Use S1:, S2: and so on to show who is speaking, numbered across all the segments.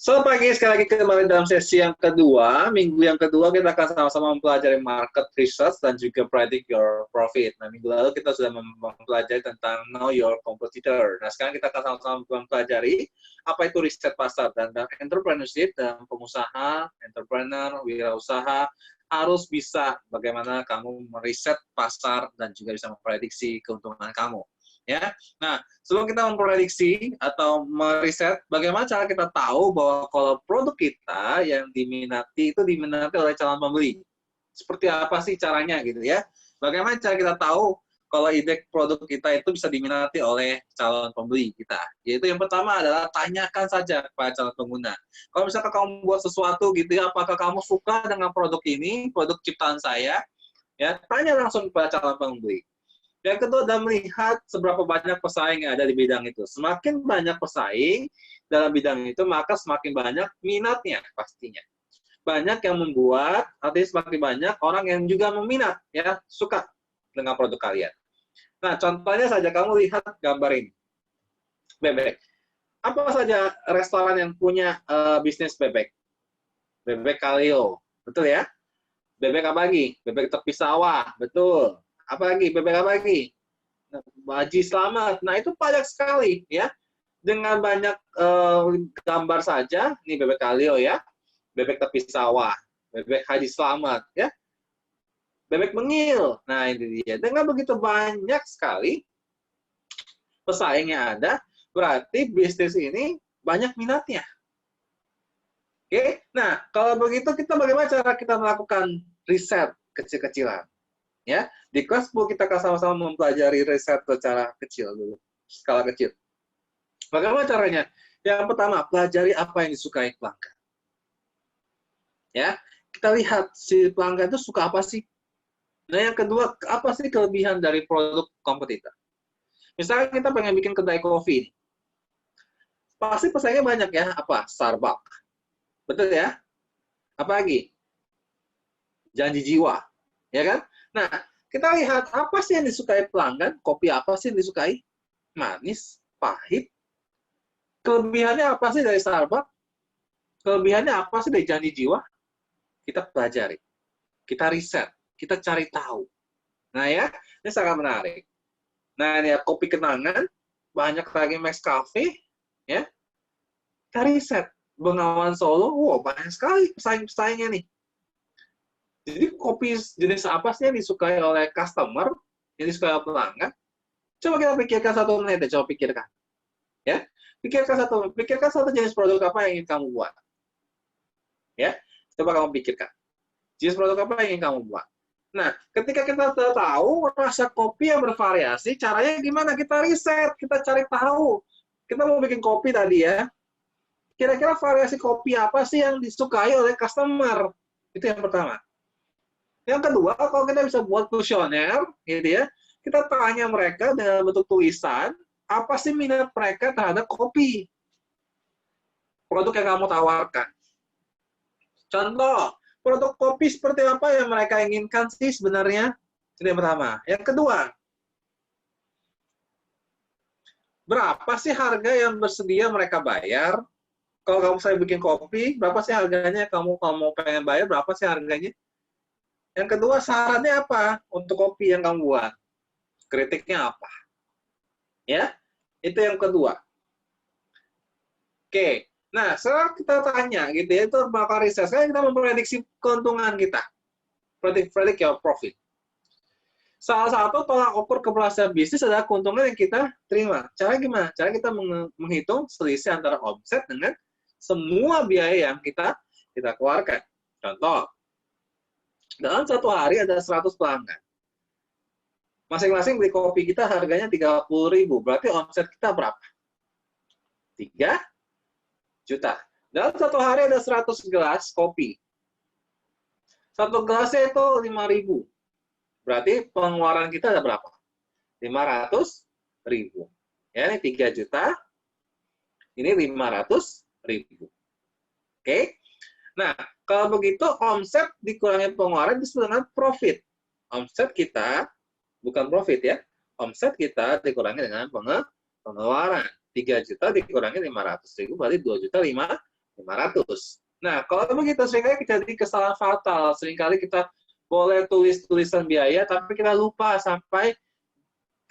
S1: Selamat pagi, sekali lagi kembali dalam sesi yang kedua. Minggu yang kedua kita akan sama-sama mempelajari market research dan juga predict your profit. Nah, minggu lalu kita sudah mempelajari tentang know your competitor. Nah, sekarang kita akan sama-sama mempelajari apa itu riset pasar dan entrepreneurship dan pengusaha, entrepreneur, wirausaha harus bisa bagaimana kamu meriset pasar dan juga bisa memprediksi keuntungan kamu. Ya, nah sebelum kita memprediksi atau meriset, bagaimana cara kita tahu bahwa kalau produk kita yang diminati itu diminati oleh calon pembeli? Seperti apa sih caranya gitu ya? Bagaimana cara kita tahu kalau ide produk kita itu bisa diminati oleh calon pembeli kita? Yaitu yang pertama adalah tanyakan saja kepada calon pengguna. Kalau misalkan kamu buat sesuatu gitu ya, apakah kamu suka dengan produk ini, produk ciptaan saya? Ya, tanya langsung kepada calon pembeli. Yang kedua adalah melihat seberapa banyak pesaing yang ada di bidang itu. Semakin banyak pesaing dalam bidang itu, maka semakin banyak minatnya pastinya. Banyak yang membuat, artinya semakin banyak orang yang juga meminat, ya suka dengan produk kalian. Nah, contohnya saja kamu lihat gambar ini, bebek. Apa saja restoran yang punya bisnis bebek? Bebek Kalio, betul ya? Bebek apa lagi? Bebek tepi sawah, betul. Apa lagi? Bebek apa lagi? Haji Selamat. Nah, itu banyak sekali ya. Dengan banyak gambar saja, ini bebek Kalio ya, bebek tepi sawah, bebek Haji Selamat ya, bebek Mengil. Nah, ini dia. Dengan begitu banyak sekali pesaing yang ada, berarti bisnis ini banyak minatnya. Oke. Nah, kalau begitu kita bagaimana cara kita melakukan riset kecil-kecilan? Ya, di kelas 10 kita akan sama-sama mempelajari riset secara kecil dulu, skala kecil. Bagaimana caranya? Yang pertama, pelajari apa yang disukai pelanggan. Ya, kita lihat si pelanggan itu suka apa sih? Nah, yang kedua, apa sih kelebihan dari produk kompetitor? Misalnya kita pengen bikin kedai kopi, pasti pesaingnya banyak ya. Apa? Starbucks, betul ya? Apa lagi? Janji jiwa, ya kan? Nah, kita lihat apa sih yang disukai pelanggan, kopi apa sih yang disukai? Manis, pahit. Kelebihannya apa sih dari Starbucks? Kelebihannya apa sih dari janji jiwa? Kita pelajari, kita riset, kita cari tahu. Nah ya, ini sangat menarik. Nah ini ya, kopi kenangan, banyak lagi Max Cafe, ya. Kita riset, Bengawan Solo, wow banyak sekali pesaing-pesaingnya nih. Jadi kopi jenis apa sih yang disukai oleh customer, yang disukai oleh pelanggan? Coba kita pikirkan 1 menit deh, coba pikirkan. Ya, pikirkan satu jenis produk apa yang ingin kamu buat. Ya, coba kamu pikirkan. Jenis produk apa yang ingin kamu buat. Nah, ketika kita tahu rasa kopi yang bervariasi, caranya gimana? Kita riset, kita cari tahu. Kita mau bikin kopi tadi ya. Kira-kira variasi kopi apa sih yang disukai oleh customer? Itu yang pertama. Yang kedua, kalau kita bisa buat kuesioner, gitu ya, kita tanya mereka dengan bentuk tulisan, apa sih minat mereka terhadap kopi? Produk yang kamu tawarkan. Contoh, produk kopi seperti apa yang mereka inginkan sih sebenarnya? Itu yang pertama. Yang kedua, berapa sih harga yang bersedia mereka bayar? Kalau kamu saya bikin kopi, berapa sih harganya? Kamu pengen bayar, berapa sih harganya? Yang kedua, syaratnya apa untuk kopi yang kamu buat? Kritiknya apa? Ya, itu yang kedua. Oke, nah sekarang kita tanya gitu ya, itu bakal riset. Sekarang kita memprediksi keuntungan kita. Predict your profit. Salah satu tolak ukur keberhasilan bisnis adalah keuntungan yang kita terima. Cara gimana? Cara kita menghitung selisih antara omset dengan semua biaya yang kita keluarkan. Contoh, dalam 1 hari ada 100 pelanggan. Masing-masing beli kopi kita harganya 30.000. Berarti omset kita berapa? 3 juta. Dalam 1 hari ada 100 gelas kopi. 1 gelasnya itu 5.000. Berarti pengeluaran kita ada berapa? 500.000. Ya, ini 3 juta. Ini 500.000. Oke. Nah, kalau begitu omset dikurangi pengeluaran disebut dengan profit. Omset kita bukan profit ya. Omset kita dikurangi dengan pengeluaran. 3 juta dikurangi 500.000 berarti 2 juta 500. 500. Nah, kalau begitu seringkali jadi kesalahan fatal. Seringkali kita boleh tulis tulisan biaya, tapi kita lupa sampai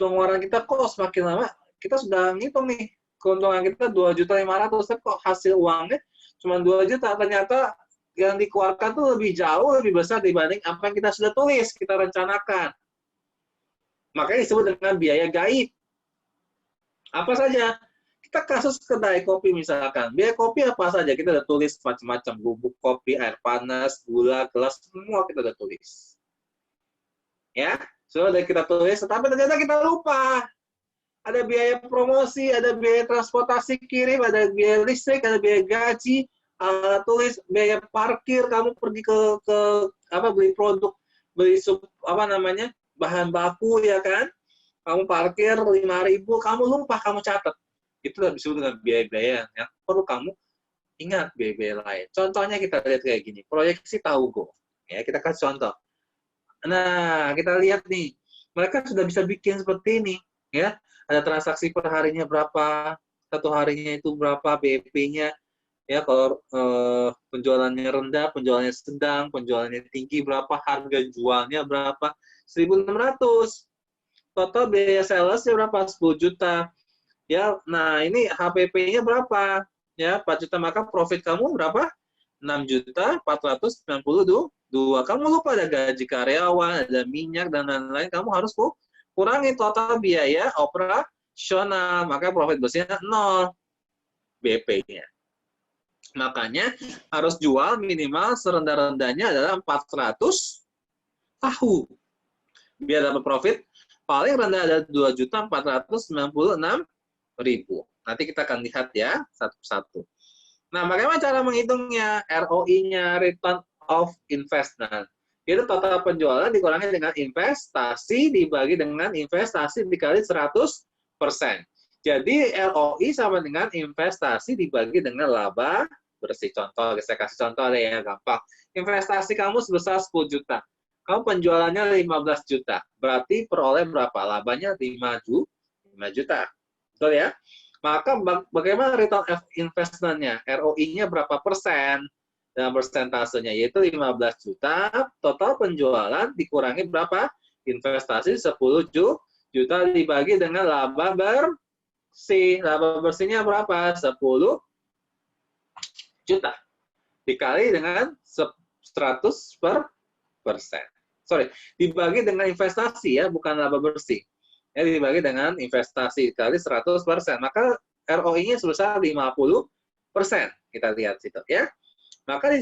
S1: pengeluaran kita kok semakin lama kita sudah ngitung nih keuntungan kita 2.500.000, tapi kok hasil uangnya cuma 2 juta. Ternyata yang dikeluarkan tuh lebih jauh lebih besar dibanding apa yang kita sudah tulis, kita rencanakan. Makanya disebut dengan biaya gaib. Apa saja? Kita kasus kedai kopi misalkan, biaya kopi apa saja kita udah tulis macam-macam, bubuk kopi, air panas, gula, gelas, semua kita udah tulis. Ya, sudah kita tulis, tapi ternyata kita lupa. Ada biaya promosi, ada biaya transportasi kirim, ada biaya listrik, ada biaya gaji, tulis biaya parkir, kamu pergi ke beli produk, beli bahan baku ya kan, kamu parkir 5.000, kamu lupa, kamu catat. Itu disebut dengan biaya-biaya yang perlu kamu ingat, biaya-biaya lain. Contohnya kita lihat kayak gini, proyeksi Taugo. Ya, kita kasih contoh. Nah, kita lihat nih, mereka sudah bisa bikin seperti ini, ya. Ada transaksi per harinya berapa, satu harinya itu berapa BEP-nya, ya. Kalau penjualannya rendah, penjualannya sedang, penjualannya tinggi berapa, harga jualnya berapa, 1.600. Total biaya salesnya berapa? 10 juta. Ya, nah ini HPP-nya berapa? Ya, 4 juta, maka profit kamu berapa? 6.492. Kamu lupa ada gaji karyawan, ada minyak dan lain-lain. Kamu harus kurangi total biaya operasional, maka profit bersihnya 0 BP-nya. Makanya harus jual minimal serendah-rendahnya adalah 400 tahu. Biar dapat profit paling rendah ada 2.496.000. Nanti kita akan lihat ya satu-satu. Nah, bagaimana cara menghitungnya? ROI-nya, Return of Investment. Itu total penjualan dikurangi dengan investasi dibagi dengan investasi dikali 100%. Jadi ROI sama dengan investasi dibagi dengan laba bersih. Contoh, saya kasih contoh deh ya, gampang. Investasi kamu sebesar 10 juta. Kamu penjualannya 15 juta. Berarti peroleh berapa? Labanya 5 juta. Betul ya? Maka bagaimana return of investment-nya? ROI-nya berapa persen? Dalam persentasenya, yaitu 15 juta. Total penjualan dikurangi berapa? Investasi 10 juta dibagi dengan laba bersih. Laba bersihnya berapa? 10 juta. Dikali dengan 100%. Dibagi dengan investasi ya, bukan laba bersih. Ya, dibagi dengan investasi kali 100%. Maka ROI-nya sebesar 50%. Kita lihat situ ya. Maka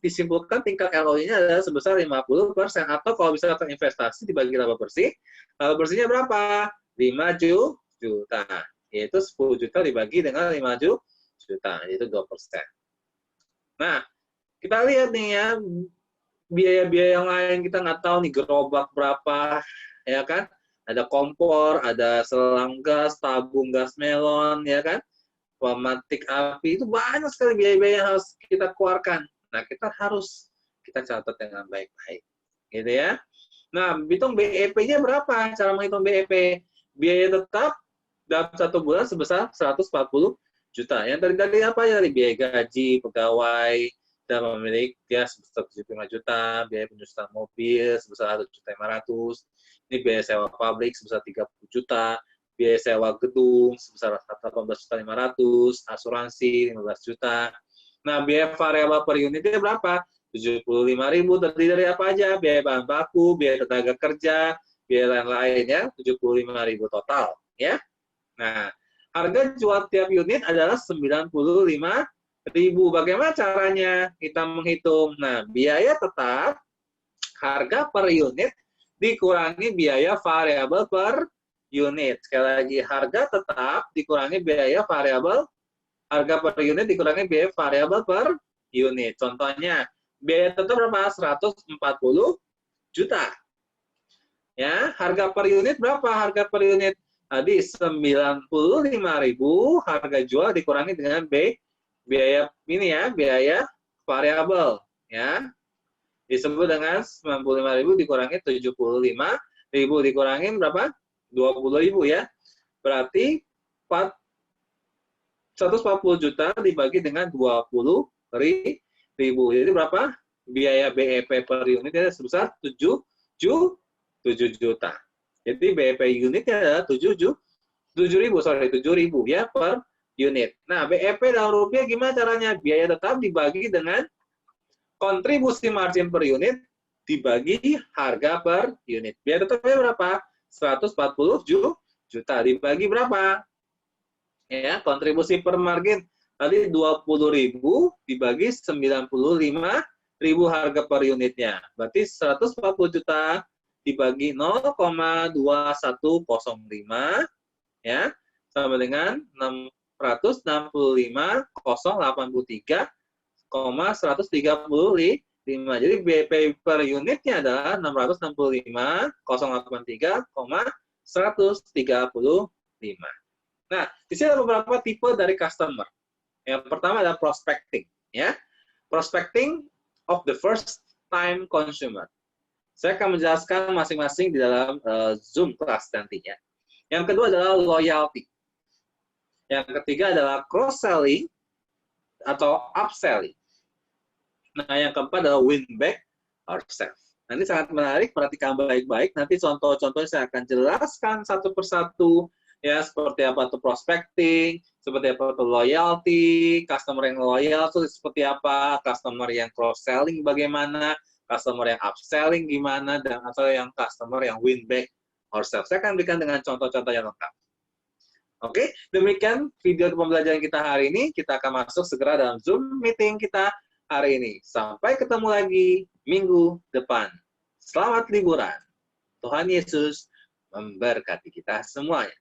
S1: disimpulkan tingkat ROI-nya adalah sebesar 50%. Atau kalau misalkan investasi dibagi laba bersihnya berapa? 5 juta. Yaitu 10 juta dibagi dengan 5 juta. Yaitu 2%. Nah, kita lihat nih ya, biaya-biaya yang lain kita nggak tahu nih, gerobak berapa, ya kan? Ada kompor, ada selang gas, tabung gas melon, ya kan? Pematik api, itu banyak sekali biaya-biaya yang harus kita keluarkan. Nah, kita catat dengan baik-baik. Gitu ya. Nah, hitung BEP-nya berapa? Cara menghitung BEP. Biaya tetap dalam 1 bulan sebesar 140 juta. Yang dari apa ya? Dari biaya gaji, pegawai, dan pemilik dia sebesar 75 juta, biaya penyusutan mobil sebesar 1.500.000, ini biaya sewa pabrik sebesar 30 juta, biaya sewa gedung sebesar 18.500.000, asuransi 15 juta. Nah, biaya variabel per unitnya berapa? 75.000, terdiri dari apa aja? Biaya bahan baku, biaya tenaga kerja, biaya lain-lain ya, 75.000 total ya. Nah, harga jual tiap unit adalah 95.000. Bagaimana caranya kita menghitung? Nah, biaya tetap, harga per unit dikurangi biaya variabel per unit. Sekali lagi, harga tetap dikurangi biaya variabel, harga per unit dikurangi biaya variabel per unit. Contohnya, biaya tetap berapa? 140 juta. Ya, harga per unit berapa? Harga per unit tadi 95.000, harga jual dikurangi dengan biaya ini ya, biaya variabel ya. Disebut dengan 95.000 dikurangi 75.000 dikurangi berapa? 20.000 ya. Berarti 140 juta dibagi dengan 20 ribu. Jadi berapa? Biaya BEP per unitnya sebesar 7 juta. Jadi BEP unitnya adalah 7.000 ya per unit. Nah, BEP dalam rupiah gimana caranya? Biaya tetap dibagi dengan kontribusi margin per unit dibagi harga per unit. Biaya tetapnya berapa? 140 juta dibagi berapa? Ya, kontribusi per margin tadi 20.000 dibagi 95.000 harga per unitnya. Berarti 140 juta dibagi 0,2105 ya, sama dengan 665.083,135. Jadi BP per unitnya adalah 665.083,135. Nah, di sini ada beberapa tipe dari customer. Yang pertama adalah prospecting, ya. Prospecting of the first time consumer. Saya akan menjelaskan masing-masing di dalam Zoom class nantinya. Yang kedua adalah loyalty. Yang ketiga adalah cross-selling atau upselling. Nah, yang keempat adalah win back ourselves. Nanti sangat menarik, perhatikan baik-baik. Nanti contoh-contohnya saya akan jelaskan satu persatu. Ya, seperti apa itu prospecting, seperti apa itu loyalty, customer yang loyal itu seperti apa, customer yang cross-selling bagaimana, customer yang upselling gimana, dan atau yang customer yang win back ourselves. Saya akan berikan dengan contoh-contoh yang lengkap. Oke, demikian video pembelajaran kita hari ini. Kita akan masuk segera dalam Zoom meeting kita hari ini. Sampai ketemu lagi minggu depan. Selamat liburan. Tuhan Yesus memberkati kita semuanya.